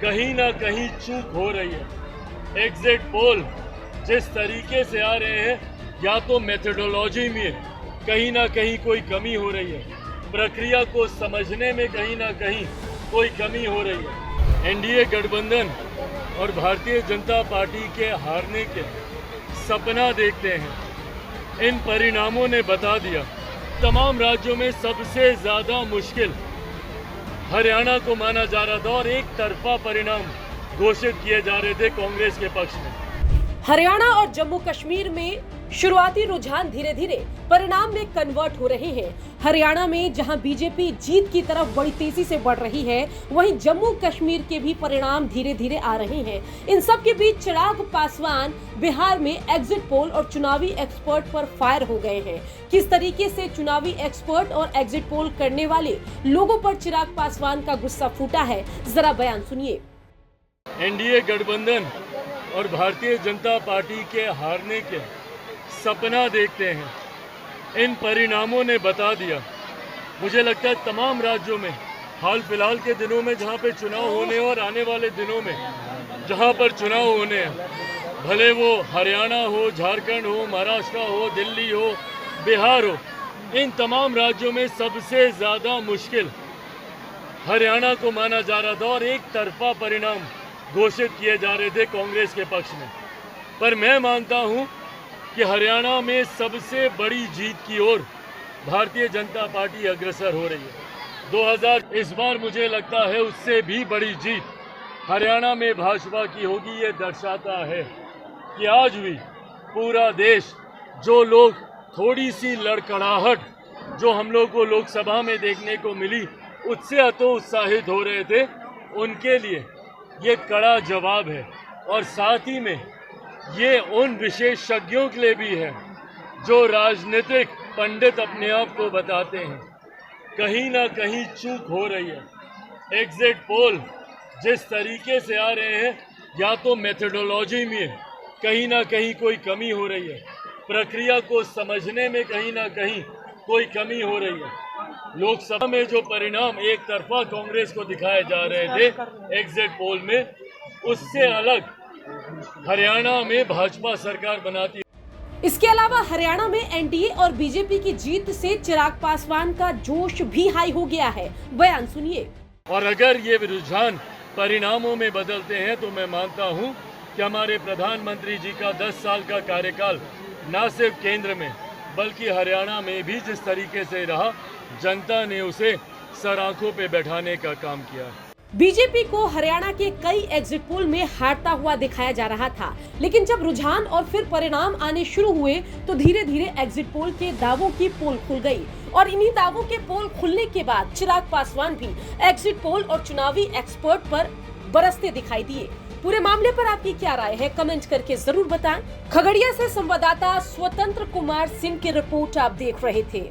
कहीं ना कहीं चूक हो रही है। एग्जिट पोल जिस तरीके से आ रहे हैं, या तो मेथोडोलॉजी में कहीं ना कहीं कोई कमी हो रही है, प्रक्रिया को समझने में कहीं ना कहीं कोई कमी हो रही है। एनडीए गठबंधन और भारतीय जनता पार्टी के हारने के सपना देखते हैं। इन परिणामों ने बता दिया, तमाम राज्यों में सबसे ज्यादा मुश्किल हरियाणा को माना जा रहा था और एक तरफा परिणाम घोषित किए जा रहे थे कांग्रेस के पक्ष में। हरियाणा और जम्मू कश्मीर में शुरुआती रुझान धीरे धीरे परिणाम में कन्वर्ट हो रहे हैं। हरियाणा में जहां बीजेपी जीत की तरफ बड़ी तेजी से बढ़ रही है, वहीं जम्मू कश्मीर के भी परिणाम धीरे धीरे आ रहे हैं। इन सब के बीच चिराग पासवान बिहार में एग्जिट पोल और चुनावी एक्सपर्ट पर फायर हो गए हैं। किस तरीके से चुनावी एक्सपर्ट और एग्जिट पोल करने वाले लोगों पर चिराग पासवान का गुस्सा फूटा है, जरा बयान सुनिए। एनडीए गठबंधन और भारतीय जनता पार्टी के हारने के सपना देखते हैं। इन परिणामों ने बता दिया, मुझे लगता है तमाम राज्यों में हाल फिलहाल के दिनों में जहां पे चुनाव होने और आने वाले दिनों में जहां पर चुनाव होने हैं, भले वो हरियाणा हो, झारखंड हो, महाराष्ट्र हो, दिल्ली हो, बिहार हो, इन तमाम राज्यों में सबसे ज्यादा मुश्किल हरियाणा को माना जा रहा था और एक तरफा परिणाम घोषित किए जा रहे थे कांग्रेस के पक्ष में। पर मैं मानता हूं कि हरियाणा में सबसे बड़ी जीत की ओर भारतीय जनता पार्टी अग्रसर हो रही है। 2000 इस बार मुझे लगता है उससे भी बड़ी जीत हरियाणा में भाजपा की होगी। ये दर्शाता है कि आज भी पूरा देश, जो लोग थोड़ी सी लड़खड़ाहट जो हम लोग को लोकसभा में देखने को मिली उससे हतोत्साहित हो रहे थे, उनके लिए ये कड़ा जवाब है। और साथ ही में ये उन विशेषज्ञों के लिए भी है जो राजनीतिक पंडित अपने आप को बताते हैं, कहीं ना कहीं चूक हो रही है। एग्जिट पोल जिस तरीके से आ रहे हैं, या तो मेथोडोलॉजी में कहीं ना कहीं कोई कमी हो रही है, प्रक्रिया को समझने में कहीं ना कहीं कोई कमी हो रही है। लोकसभा में जो परिणाम एक तरफा कांग्रेस को दिखाए जा रहे थे एग्जिट पोल में, उससे अलग हरियाणा में भाजपा सरकार बनाती है। इसके अलावा हरियाणा में एनडीए और बीजेपी की जीत से चिराग पासवान का जोश भी हाई हो गया है, बयान सुनिए। और अगर ये रुझान परिणामों में बदलते हैं तो मैं मानता हूं कि हमारे प्रधानमंत्री जी का 10 साल का कार्यकाल न सिर्फ केंद्र में बल्कि हरियाणा में भी जिस तरीके से रहा, जनता ने उसे सर आंखों पे बैठाने का काम किया है। बीजेपी को हरियाणा के कई एग्जिट पोल में हारता हुआ दिखाया जा रहा था, लेकिन जब रुझान और फिर परिणाम आने शुरू हुए तो धीरे धीरे एग्जिट पोल के दावों की पोल खुल गई और इन्हीं दावों के पोल खुलने के बाद चिराग पासवान भी एग्जिट पोल और चुनावी एक्सपर्ट पर बरसते दिखाई दिए। पूरे मामले पर आपकी क्या राय है, कमेंट करके जरूर बताएं। खगड़िया से संवाददाता स्वतंत्र कुमार सिंह की रिपोर्ट आप देख रहे थे।